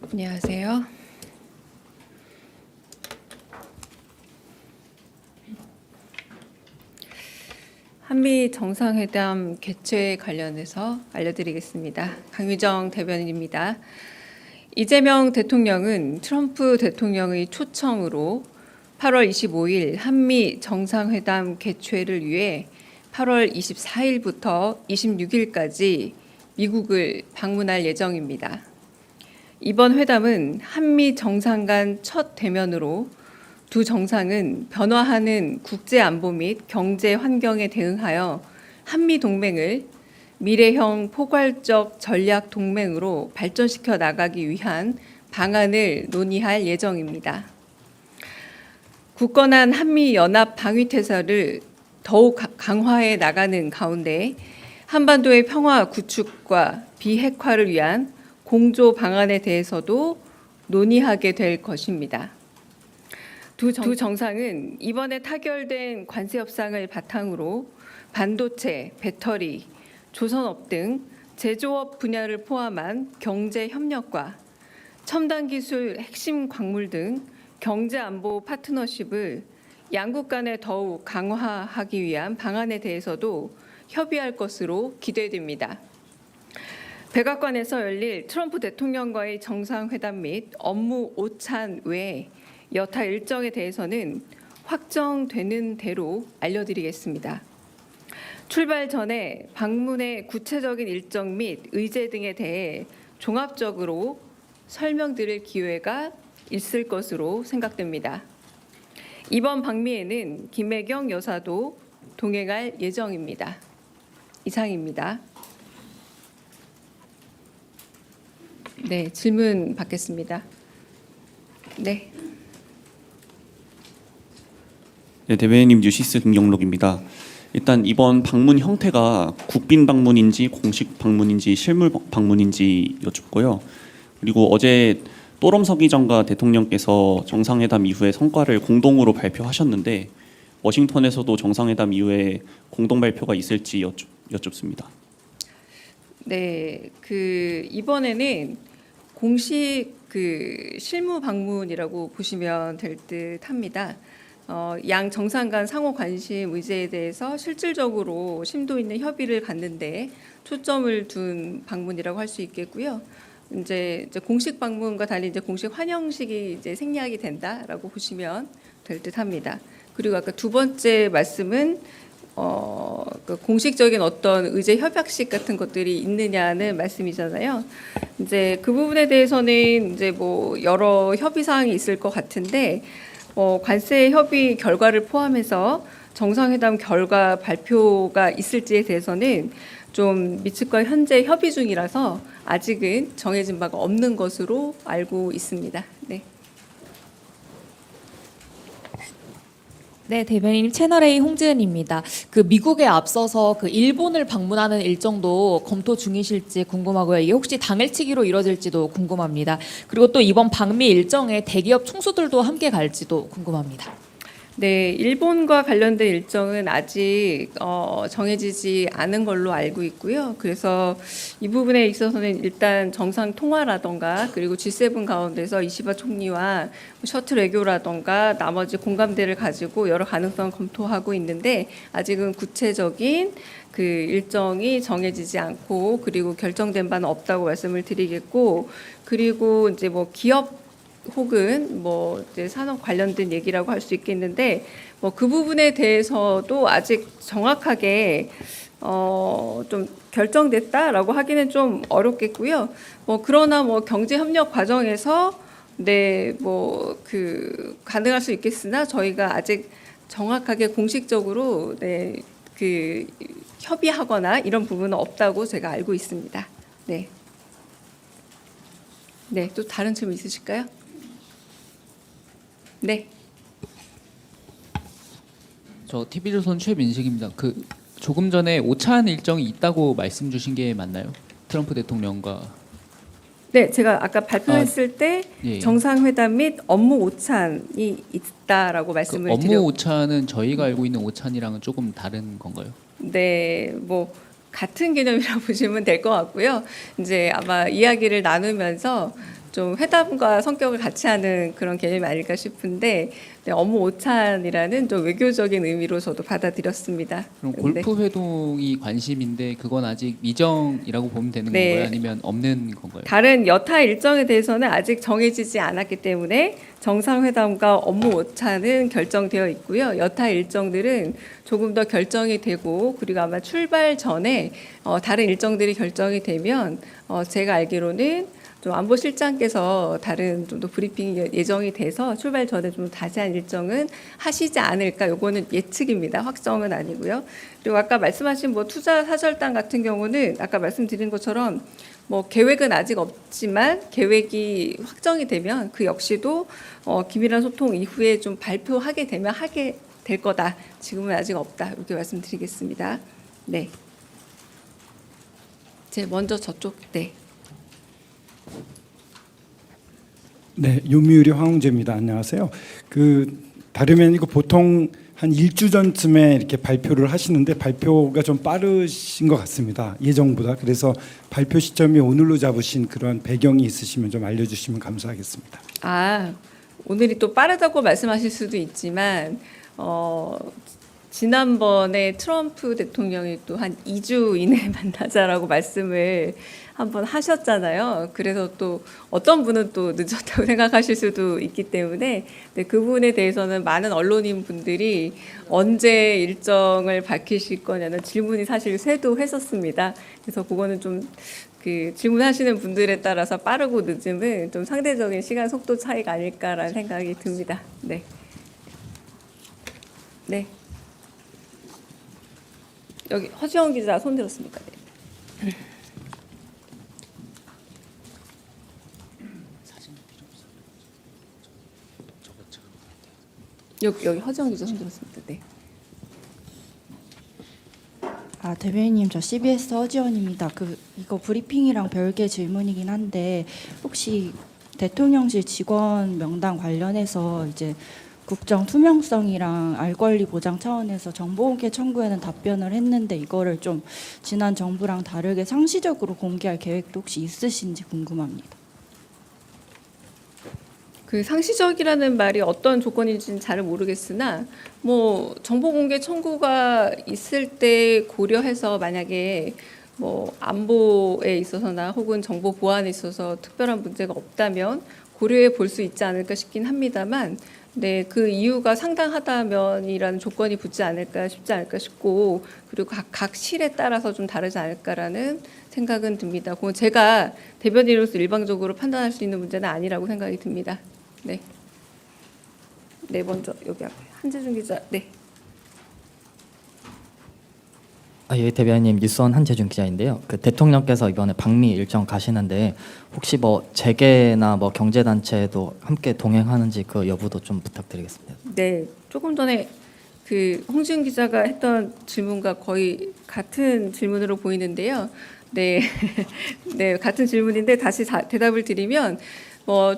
안녕하세요. 한미 정상회담 개최 관련해서 알려드리겠습니다. 강유정 대변인입니다. 이재명 대통령은 트럼프 대통령의 초청으로 8월 25일 한미 정상회담 개최를 위해 8월 24일부터 26일까지 미국을 방문할 예정입니다. 이번 회담은 한미 정상 간 첫 대면으로 두 정상은 변화하는 국제 안보 및 경제 환경에 대응하여 한미 동맹을 미래형 포괄적 전략 동맹으로 발전시켜 나가기 위한 방안을 논의할 예정입니다. 굳건한 한미 연합 방위 태세를 더욱 강화해 나가는 가운데 한반도의 평화 구축과 비핵화를 위한 공조 방안에 대해서도 논의하게 될 것입니다. 두 정상은 이번에 타결된 관세 협상을 바탕으로 반도체, 배터리, 조선업 등 제조업 분야를 포함한 경제 협력과 첨단 기술, 핵심 광물 등 경제 안보 파트너십을 양국 간에 더욱 강화하기 위한 방안에 대해서도 협의할 것으로 기대됩니다. 백악관에서 열릴 트럼프 대통령과의 정상회담 및 업무 오찬 외에 여타 일정에 대해서는 확정되는 대로 알려드리겠습니다. 출발 전에 방문의 구체적인 일정 및 의제 등에 대해 종합적으로 설명드릴 기회가 있을 것으로 생각됩니다. 이번 방미에는 김혜경 여사도 동행할 예정입니다. 이상입니다. 네, 질문 받겠습니다. 네. 네, 대변인님 뉴시스 김경록입니다. 일단 이번 방문 형태가 국빈 방문인지 공식 방문인지 실물 방문인지 여쭙고요. 그리고 어제 또럼 서기장과 대통령께서 정상회담 이후의 성과를 공동으로 발표하셨는데 워싱턴에서도 정상회담 이후에 공동 발표가 있을지 여쭙습니다. 네, 이번에는 공식 실무 방문이라고 보시면 될 듯합니다. 양 정상 간 상호 관심 의제에 대해서 실질적으로 심도 있는 협의를 갖는데 초점을 둔 방문이라고 할 수 있겠고요. 이제 공식 방문과 달리 이제 공식 환영식이 이제 생략이 된다라고 보시면 될 듯합니다. 그리고 아까 두 번째 말씀은 공식적인 어떤 의제 협약식 같은 것들이 있느냐는 말씀이잖아요. 이제 그 부분에 대해서는 이제 뭐 여러 협의 사항이 있을 것 같은데 관세 협의 결과를 포함해서 정상회담 결과 발표가 있을지에 대해서는 좀 미측과 현재 협의 중이라서 아직은 정해진 바가 없는 것으로 알고 있습니다. 네. 네, 대변인님 채널A 홍지은입니다. 미국에 앞서서 일본을 방문하는 일정도 검토 중이실지 궁금하고요. 이게 혹시 당일치기로 이뤄질지도 궁금합니다. 그리고 또 이번 방미 일정에 대기업 총수들도 함께 갈지도 궁금합니다. 네, 일본과 관련된 일정은 아직 정해지지 않은 걸로 알고 있고요. 그래서 이 부분에 있어서는 일단 정상 통화라던가 그리고 G7 가운데서 이시바 총리와 셔틀 외교라던가 나머지 공감대를 가지고 여러 가능성을 검토하고 있는데 아직은 구체적인 일정이 정해지지 않고 그리고 결정된 바는 없다고 말씀을 드리겠고, 그리고 이제 뭐 기업 혹은 뭐 이제 산업 관련된 얘기라고 할 수 있겠는데 뭐 그 부분에 대해서도 아직 정확하게 좀 결정됐다라고 하기는 좀 어렵겠고요. 뭐 그러나 뭐 경제 협력 과정에서 네 뭐 가능할 수 있겠으나 저희가 아직 정확하게 공식적으로 네 협의하거나 이런 부분은 없다고 제가 알고 있습니다. 네. 네, 또 다른 질문 있으실까요? 네. 저 TV조선 최민식입니다. 조금 전에 오찬 일정이 있다고 말씀 주신 게 맞나요? 트럼프 대통령과. 네, 제가 아까 발표했을 때 예. 정상회담 및 업무 오찬이 있다라고 말씀을 업무 드렸고, 오찬은 저희가 알고 있는 오찬이랑은 조금 다른 건가요? 네, 뭐 같은 개념이라고 보시면 될 것 같고요. 이제 아마 이야기를 나누면서 좀 회담과 성격을 같이 하는 그런 개념이 아닐까 싶은데 네, 업무 오찬이라는 좀 외교적인 의미로 저도 받아들였습니다. 그럼 네. 골프 회동이 관심인데 그건 아직 미정이라고 보면 되는 네. 건가요? 아니면 없는 건가요? 다른 여타 일정에 대해서는 아직 정해지지 않았기 때문에 정상회담과 업무 오차는 결정되어 있고요. 여타 일정들은 조금 더 결정이 되고 그리고 아마 출발 전에 다른 일정들이 결정이 되면 제가 알기로는 좀 안보실장께서 다른 좀 더 브리핑이 예정이 돼서 출발 전에 좀 자세한 일정은 하시지 않을까. 요거는 예측입니다. 확정은 아니고요. 그리고 아까 말씀하신 뭐 투자 사절단 같은 경우는 아까 말씀드린 것처럼 뭐 계획은 아직 없지만 계획이 확정이 되면 그 역시도 긴밀한 소통 이후에 좀 발표하게 되면 하게 될 거다. 지금은 아직 없다. 이렇게 말씀드리겠습니다. 네. 제 먼저 저쪽 네. 네, 요미우리 황홍재입니다. 안녕하세요. 다름이 아니고 보통 한 일주 전쯤에 이렇게 발표를 하시는데 발표가 좀 빠르신 것 같습니다. 예정보다. 그래서 발표 시점이 오늘로 잡으신 그런 배경이 있으시면 좀 알려주시면 감사하겠습니다. 아, 오늘이 또 빠르다고 말씀하실 수도 있지만 지난번에 트럼프 대통령이 또 한 2주 이내에 만나자라고 말씀을 한번 하셨잖아요. 그래서 또 어떤 분은 또 늦었다고 생각하실 수도 있기 때문에 네, 그 부분에 대해서는 많은 언론인 분들이 언제 일정을 밝히실 거냐는 질문이 사실 쇄도했었습니다. 그래서 그거는 좀 그 질문하시는 분들에 따라서 빠르고 늦음은 좀 상대적인 시간 속도 차이가 아닐까라는 생각이 듭니다. 네. 네. 여기 허지영 기자 손 들었습니까? 네. 여기 허지영 기자 손 들었습니다. 네. 대변인님, 저 CBS 허지원입니다. 이거 브리핑이랑 별개 질문이긴 한데 혹시 대통령실 직원 명단 관련해서 이제 국정 투명성이랑 알 권리 보장 차원에서 정보 공개 청구에는 답변을 했는데 이거를 좀 지난 정부랑 다르게 상시적으로 공개할 계획도 혹시 있으신지 궁금합니다. 그 상시적이라는 말이 어떤 조건인지는 잘 모르겠으나 뭐 정보 공개 청구가 있을 때 고려해서 만약에 뭐 안보에 있어서나 혹은 정보 보안에 있어서 특별한 문제가 없다면 고려해 볼 수 있지 않을까 싶긴 합니다만 네, 그 이유가 상당하다면이라는 조건이 붙지 않을까 싶지 않을까 싶고 그리고 각 실에 따라서 좀 다르지 않을까라는 생각은 듭니다. 그건 제가 대변인으로서 일방적으로 판단할 수 있는 문제는 아니라고 생각이 듭니다. 네. 네, 먼저 여기 앞에 한재준 기자. 네. 예, 대변인님 뉴스원 한재준 기자인데요. 그 대통령께서 이번에 방미 일정 가시는데 혹시 뭐 재계나 뭐 경제 단체도 함께 동행하는지 그 여부도 좀 부탁드리겠습니다. 네, 조금 전에 그 홍지은 기자가 했던 질문과 거의 같은 질문으로 보이는데요. 네, 네, 같은 질문인데 다시 대답을 드리면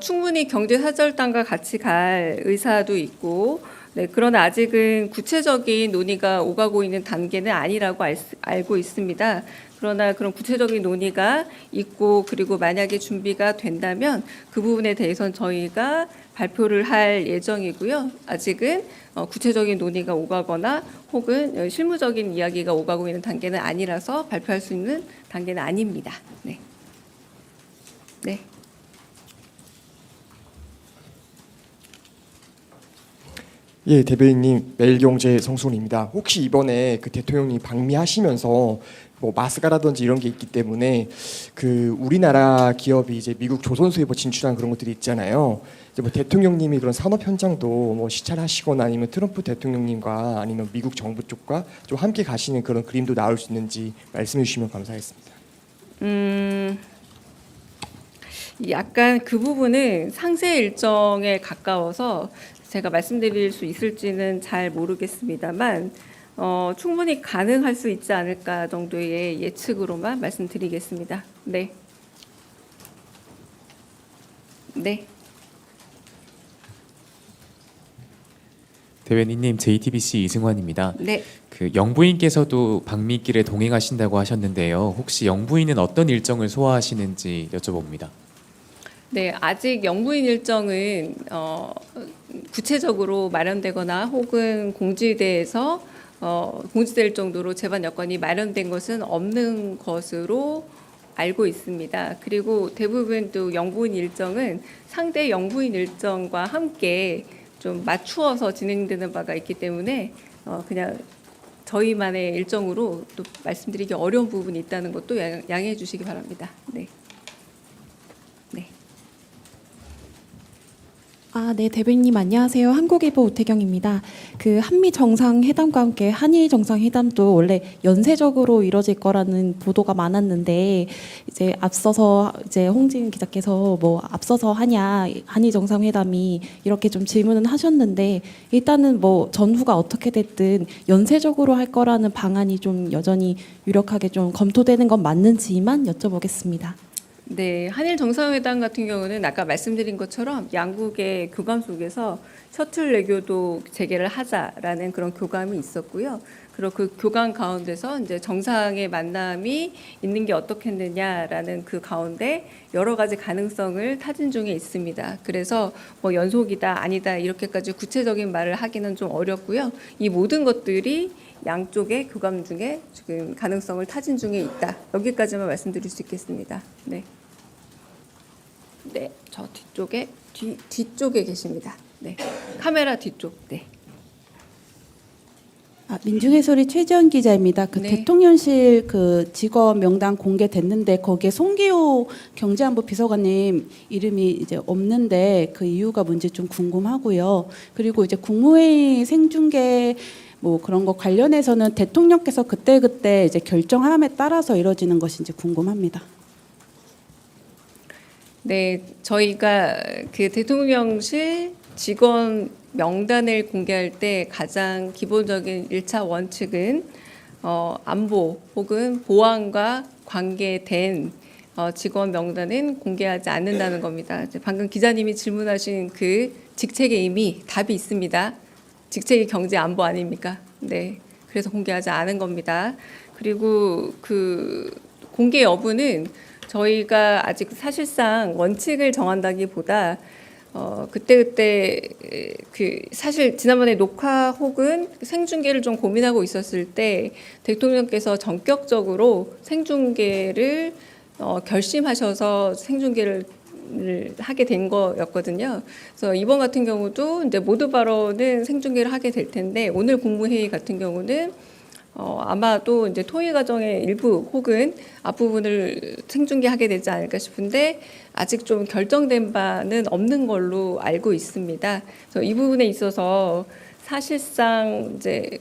충분히 경제 사절단과 같이 갈 의사도 있고. 네, 그러나 아직은 구체적인 논의가 오가고 있는 단계는 아니라고 알고 있습니다. 그러나 그런 구체적인 논의가 있고 그리고 만약에 준비가 된다면 그 부분에 대해서는 저희가 발표를 할 예정이고요. 아직은 구체적인 논의가 오가거나 혹은 실무적인 이야기가 오가고 있는 단계는 아니라서 발표할 수 있는 단계는 아닙니다. 네. 네. 예, 대변인님, 매일경제 성순입니다. 혹시 이번에 그 대통령이 방미하시면서 뭐 마스가라든지 이런 게 있기 때문에 그 우리나라 기업이 이제 미국 조선소에 뭐 진출한 그런 것들이 있잖아요. 이제 뭐 대통령님이 그런 산업 현장도 뭐 시찰하시거나 아니면 트럼프 대통령님과 아니면 미국 정부 쪽과 좀 함께 가시는 그런 그림도 나올 수 있는지 말씀해 주시면 감사하겠습니다. 약간 그 부분은 상세 일정에 가까워서 제가 말씀드릴 수 있을지는 잘 모르겠습니다만 충분히 가능할 수 있지 않을까 정도의 예측으로만 말씀드리겠습니다. 네. 네. 대변인님, JTBC 이승환입니다. 네. 그 영부인께서도 방미길에 동행하신다고 하셨는데요. 혹시 영부인은 어떤 일정을 소화하시는지 여쭤봅니다. 네, 아직 영부인 일정은 구체적으로 마련되거나 혹은 공지될 정도로 재반 여건이 마련된 것은 없는 것으로 알고 있습니다. 그리고 대부분 또 영부인 일정은 상대 영부인 일정과 함께 좀 맞추어서 진행되는 바가 있기 때문에 그냥 저희만의 일정으로 또 말씀드리기 어려운 부분이 있다는 것도 양해해 주시기 바랍니다. 네. 네. 네, 대변인님 안녕하세요. 한국일보 우태경입니다. 그 한미 정상회담과 함께 한일 정상회담도 원래 연쇄적으로 이뤄질 거라는 보도가 많았는데 이제 앞서서 이제 홍진 기자께서 뭐 앞서서 하냐 한일 정상회담이 이렇게 좀 질문은 하셨는데 일단은 뭐 전후가 어떻게 됐든 연쇄적으로 할 거라는 방안이 좀 여전히 유력하게 좀 검토되는 건 맞는지만 여쭤보겠습니다. 네, 한일 정상회담 같은 경우는 아까 말씀드린 것처럼 양국의 교감 속에서 셔틀 외교도 재개를 하자라는 그런 교감이 있었고요. 그리고 그 교감 가운데서 이제 정상의 만남이 있는 게 어떻겠느냐라는 그 가운데 여러 가지 가능성을 타진 중에 있습니다. 그래서 뭐 연속이다 아니다 이렇게까지 구체적인 말을 하기는 좀 어렵고요. 이 모든 것들이 양쪽의 교감 중에 지금 가능성을 타진 중에 있다. 여기까지만 말씀드릴 수 있겠습니다. 네. 네, 저 뒤쪽에 계십니다. 네, 카메라 뒤쪽. 네. 민중의 소리 최지연 기자입니다. 그 네. 대통령실 그 직원 명단 공개됐는데 거기에 송기호 경제안보 비서관님 이름이 이제 없는데 그 이유가 뭔지 좀 궁금하고요. 그리고 이제 국무회의 생중계 뭐 그런 거 관련해서는 대통령께서 그때 이제 결정함에 따라서 이루어지는 것인지 궁금합니다. 네, 저희가 그 대통령실 직원 명단을 공개할 때 가장 기본적인 1차 원칙은 안보 혹은 보안과 관계된 직원 명단은 공개하지 않는다는 겁니다. 이제 방금 기자님이 질문하신 그 직책에 이미 답이 있습니다. 직책이 경제 안보 아닙니까? 네, 그래서 공개하지 않은 겁니다. 그리고 그 공개 여부는 저희가 아직 사실상 원칙을 정한다기보다 그때 그 사실 지난번에 녹화 혹은 생중계를 좀 고민하고 있었을 때 대통령께서 전격적으로 생중계를 결심하셔서 생중계를 하게 된 거였거든요. 그래서 이번 같은 경우도 이제 모두 발언은 생중계를 하게 될 텐데 오늘 국무회의 같은 경우는 아마도 이제 토의 과정의 일부 혹은 앞부분을 생중계하게 되지 않을까 싶은데 아직 좀 결정된 바는 없는 걸로 알고 있습니다. 그래서 이 부분에 있어서 사실상 이제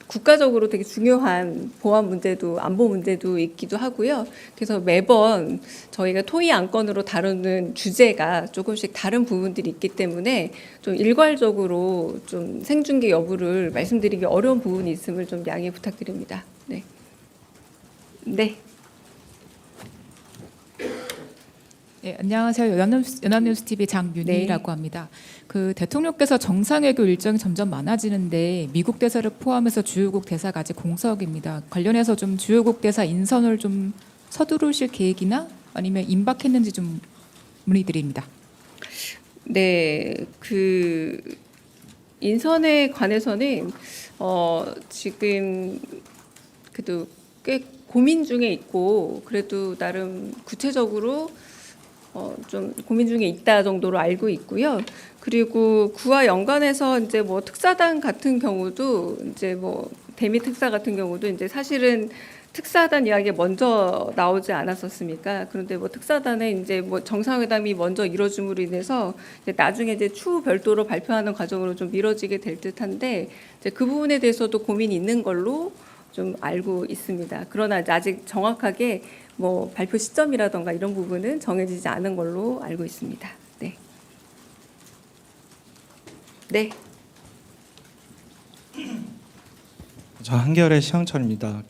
국가적으로 되게 중요한 보안 문제도 안보 문제도 있기도 하고요. 그래서 매번 저희가 토의 안건으로 다루는 주제가 조금씩 다른 부분들이 있기 때문에 좀 일괄적으로 좀 생중계 여부를 말씀드리기 어려운 부분이 있음을 좀 양해 부탁드립니다. 네. 네. 네, 안녕하세요. 연합뉴스 TV 장윤희라고 합니다. 그 대통령께서 정상외교 일정이 점점 많아지는데 미국 대사를 포함해서 주요국 대사가 아직 공석입니다. 관련해서 좀 주요국 대사 인선을 좀 서두르실 계획이나 아니면 임박했는지 좀 문의드립니다. 네, 그 인선에 관해서는 지금 그래도 꽤 고민 중에 있고 그래도 나름 구체적으로 좀 고민 중에 있다 정도로 알고 있고요. 그리고 그와 연관해서 이제 뭐 특사단 같은 경우도 이제 뭐 대미 특사 같은 경우도 이제 사실은 특사단 이야기가 먼저 나오지 않았었습니까? 그런데 뭐 특사단에 이제 뭐 정상회담이 먼저 이뤄짐으로 인해서 이제 나중에 이제 추후 별도로 발표하는 과정으로 좀 미뤄지게 될 듯한데 이제 그 부분에 대해서도 고민이 있는 걸로 좀 알고 있습니다. 그러나 아직 정확하게 뭐 발표 시점이라던가 이런 부분은 정해지지 않은 걸로 알고 있습니다. 네. 네. 저 한겨레 시영철입니다.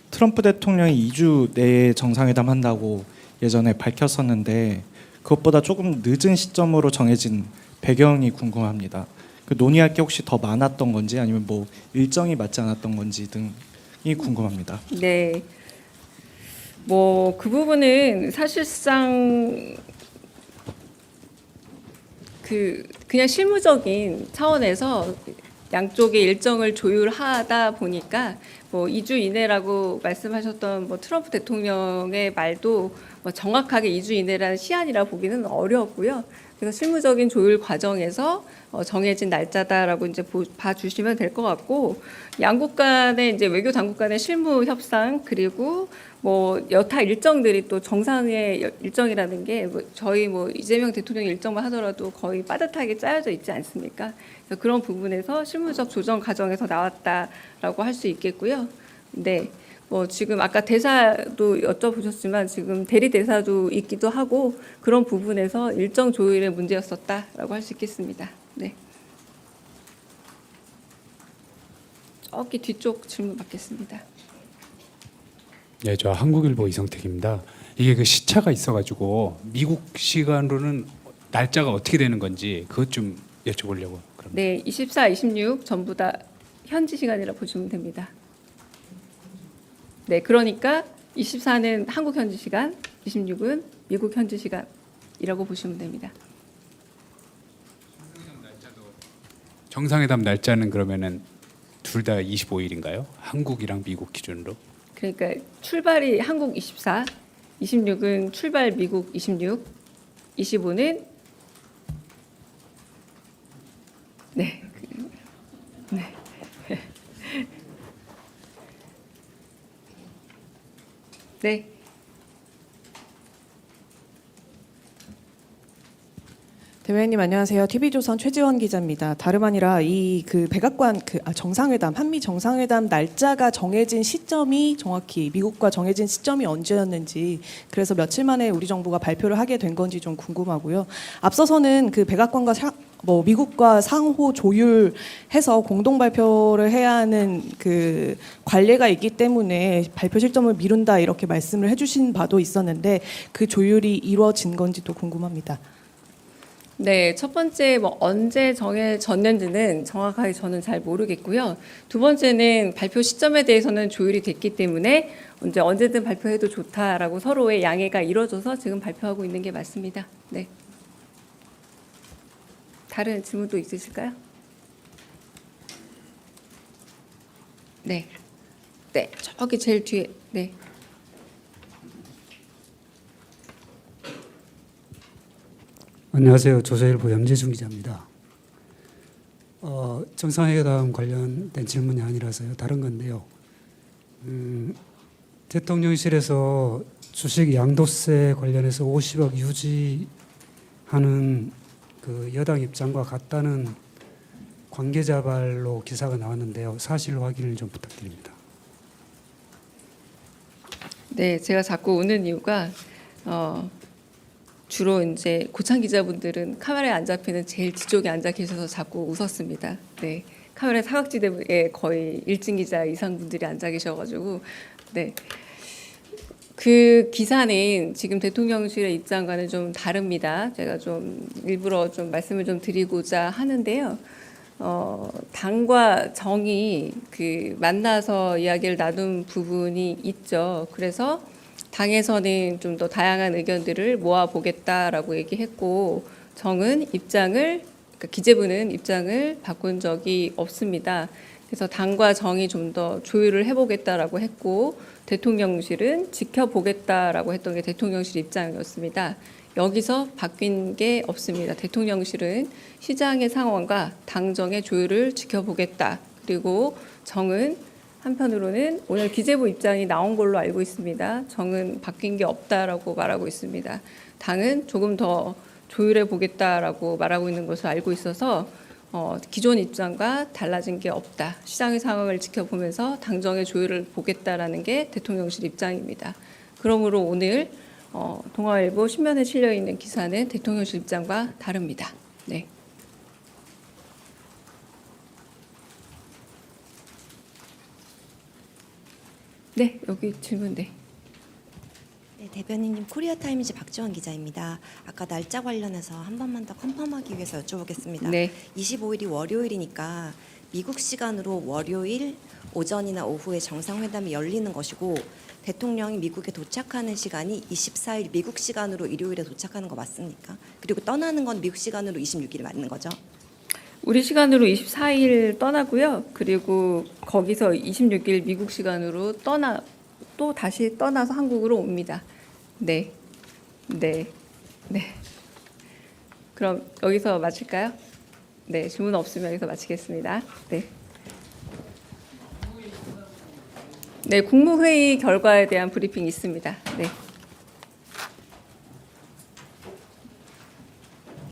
트럼프 대통령이 2주 내에 정상회담 한다고 예전에 밝혔었는데 그것보다 조금 늦은 시점으로 정해진 배경이 궁금합니다. 그 논의할 게 혹시 더 많았던 건지 아니면 뭐 일정이 맞지 않았던 건지 등이 궁금합니다. 네. 뭐 그 부분은 사실상 그냥 실무적인 차원에서 양쪽의 일정을 조율하다 보니까 뭐 2주 이내라고 말씀하셨던 뭐 트럼프 대통령의 말도 뭐 정확하게 2주 이내라는 시한이라 보기는 어렵고요. 그래서 실무적인 조율 과정에서 정해진 날짜다라고 이제 봐주시면 될 것 같고, 양국 간의 이제 외교 당국 간의 실무 협상 그리고 뭐 여타 일정들이 또 정상의 일정이라는 게 뭐 저희 뭐 이재명 대통령 일정만 하더라도 거의 빠듯하게 짜여져 있지 않습니까? 그래서 그런 부분에서 실무적 조정 과정에서 나왔다라고 할 수 있겠고요. 네. 뭐 지금 아까 대사도 여쭤보셨지만 지금 대리 대사도 있기도 하고 그런 부분에서 일정 조율의 문제였었다라고 할 수 있겠습니다. 네. 저기 뒤쪽 질문 받겠습니다. 네, 저 한국일보 이성택입니다. 이게 그 시차가 있어가지고 미국 시간으로는 날짜가 어떻게 되는 건지 그것 좀 여쭤보려고. 그럽니다. 네, 24, 26 전부 다 현지 시간이라 보시면 됩니다. 네, 그러니까 24는 한국 현지 시간, 26은 미국 현지 시간이라고 보시면 됩니다. 정상회담 날짜는 그러면은 둘 다 25일인가요? 한국이랑 미국 기준으로? 그러니까 출발이 한국 24, 26은 출발 미국 26, 25는 네. 네. 네. 대변인님 안녕하세요. TV조선 최지원 기자입니다. 다름 아니라 이 그 백악관 정상회담 한미 정상회담 날짜가 정해진 시점이 정확히 미국과 정해진 시점이 언제였는지, 그래서 며칠 만에 우리 정부가 발표를 하게 된 건지 좀 궁금하고요. 앞서서는 그 백악관과 미국과 상호 조율해서 공동 발표를 해야 하는 그 관례가 있기 때문에 발표 시점을 미룬다 이렇게 말씀을 해주신 바도 있었는데 그 조율이 이루어진 건지도 궁금합니다. 네, 첫 번째 뭐 언제 정해졌는지는 정확하게 저는 잘 모르겠고요. 두 번째는 발표 시점에 대해서는 조율이 됐기 때문에 언제든 발표해도 좋다라고 서로의 양해가 이루어져서 지금 발표하고 있는 게 맞습니다. 네. 다른 질문도 있으실까요? 네. 네, 저기 제일 뒤에. 네. 안녕하세요. 조선일보 염재중 기자입니다. 정상회담 관련된 질문이 아니라서요. 다른 건데요. 대통령실에서 주식 양도세 관련해서 50억 유지하는 그 여당 입장과 같다는 관계자발로 기사가 나왔는데요. 사실 확인을 좀 부탁드립니다. 네, 제가 자꾸 웃는 이유가 주로 이제 고창 기자분들은 카메라에 안 잡히는 제일 뒤쪽에 앉아 계셔서 자꾸 웃었습니다. 네, 카메라 사각지대에 거의 일진 기자 이상 분들이 앉아 계셔가지고 네. 그 기사는 지금 대통령실의 입장과는 좀 다릅니다. 제가 좀 일부러 좀 말씀을 좀 드리고자 하는데요. 당과 정이 그 만나서 이야기를 나눈 부분이 있죠. 그래서 당에서는 좀 더 다양한 의견들을 모아보겠다라고 얘기했고, 정은 입장을, 그러니까 기재부는 입장을 바꾼 적이 없습니다. 그래서 당과 정이 좀 더 조율을 해보겠다라고 했고, 대통령실은 지켜보겠다라고 했던 게 대통령실 입장이었습니다. 여기서 바뀐 게 없습니다. 대통령실은 시장의 상황과 당정의 조율을 지켜보겠다. 그리고 정은 한편으로는 오늘 기재부 입장이 나온 걸로 알고 있습니다. 정은 바뀐 게 없다라고 말하고 있습니다. 당은 조금 더 조율해 보겠다라고 말하고 있는 것을 알고 있어서 기존 입장과 달라진 게 없다. 시장의 상황을 지켜보면서 당정의 조율을 보겠다라는 게 대통령실 입장입니다. 그러므로 오늘 동아일보 신면에 실려 있는 기사는 대통령실 입장과 다릅니다. 네. 네, 여기 질문. 네. 네, 대변인님, 코리아타임즈 박지원 기자입니다. 아까 날짜 관련해서 한 번만 더 컨펌하기 위해서 여쭤보겠습니다. 네. 25일이 월요일이니까 미국 시간으로 월요일 오전이나 오후에 정상회담이 열리는 것이고 대통령이 미국에 도착하는 시간이 24일 미국 시간으로 일요일에 도착하는 거 맞습니까? 그리고 떠나는 건 미국 시간으로 26일 맞는 거죠? 우리 시간으로 24일 떠나고요. 그리고 거기서 26일 미국 시간으로 또 다시 떠나서 한국으로 옵니다. 네. 네. 네. 그럼 여기서 마칠까요? 네, 질문 없으면 여기서 마치겠습니다. 네. 네, 국무회의 결과에 대한 브리핑이 있습니다. 네.